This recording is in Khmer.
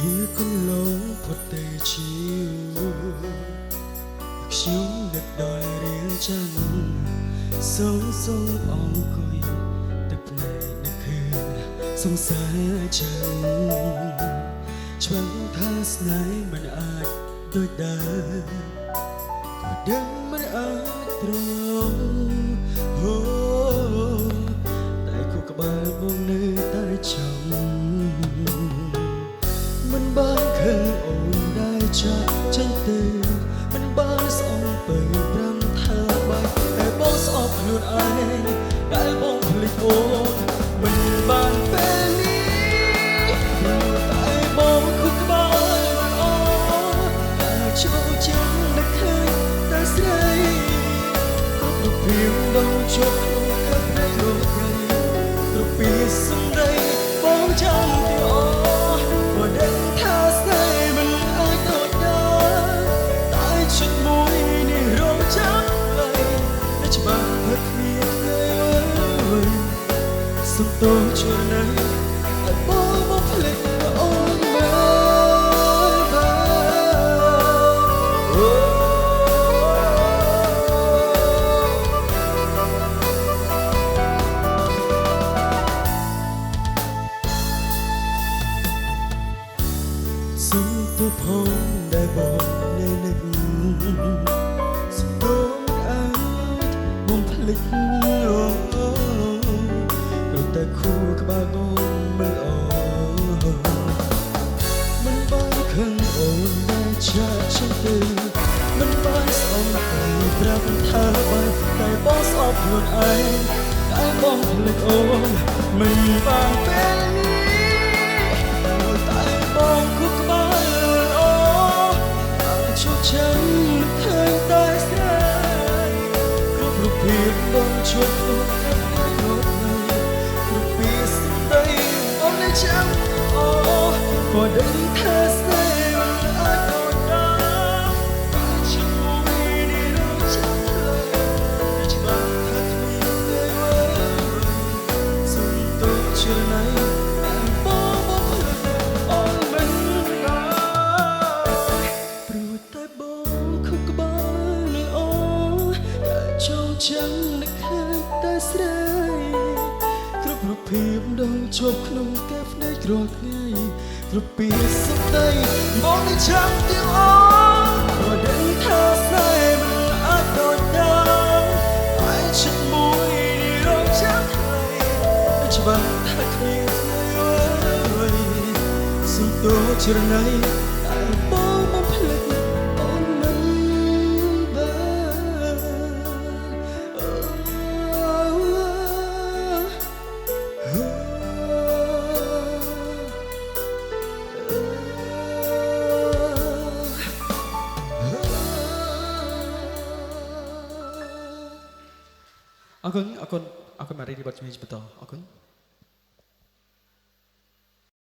ជាគន្លងផុតទៅជាខ្ញុំនឹកដល់រៀងចាំសូមអង្គុយទឹកភ្នែកនឹកឃើញសង្សារចាំឆ្វេងថាស្នេហ៍មិនអាចដូចដើមក៏ដឹងមិនអាចទ្រាំអូតែគូក្បាលមកនៅតែចាំមិនបានឃើញអូនได้ចាក់ចេញទៅមិនបានស្អប់ទៅប្រាំថាបាច់តែបងស្អប់ខ្លួនឯងដែលបងភ្លេចអូនមិនបានពេលនេះតែបងគូក្បាលមិនអូនតែចូលចាំនឹកឃើញតែស្រីគ្រប់ពីបងជប់ក្នុងកាប់នៃរោគថ្ងៃគ្រប់ពីសម្ដីបងចាំទីអូว่าเด็กท่าใส่มันอาจโดดเด่นตายชุดมวยนี่ร้องจังเลยและจะมาเพื่อเคลียร์เลยสุดโต่งช่วยไหนแต่บอกเพลงว่าโอ้แม่สุดตัวผมได้บอกในนึกสุดตัวอาจมองพลิกโอ้เราแต่คู่กับบาบงมันอ่อนมันบ้านข้างโอนได้ชาฉันตื่นมันบ้านสองไปปรับท่าไปแต่บอสอบหลุดไอได้มองพลิกโอนมันบ้านเป็นแต่มองคู่กับบ้านฉันเคยตายเสียกรุ๊ปรูปเพียงบนชุดตัวกับไม่หมดเลยกรุ๊ปปีสิ่งใดบนในฉันโอ้ก็ได้เธอเสียมันอาจโดนด่าแต่ฉันไม่ได้รู้จักเลยจะมาทักมีเลยว่าส่วนตัวเชื่อไหนฉันนึกเคยแต่สลายគ្រប់រូបភាពដូចជាប់ក្នុងកាហ្វេក្រថ្ងៃគ្រប់ពីសុខតែមកនៅចាំទៀងអូក៏ដឹងថាស្នេហ៍មិនអាចដូចដើមតែចិត្តមួយរងចាំថ្លៃច្បាស់ថាគ្មានថ្ងៃអ្វីសុំទោសជ្រណៃតែបងមកភ្លេចអរគុណមករីទីបទជំនាញបន្តអរគុណ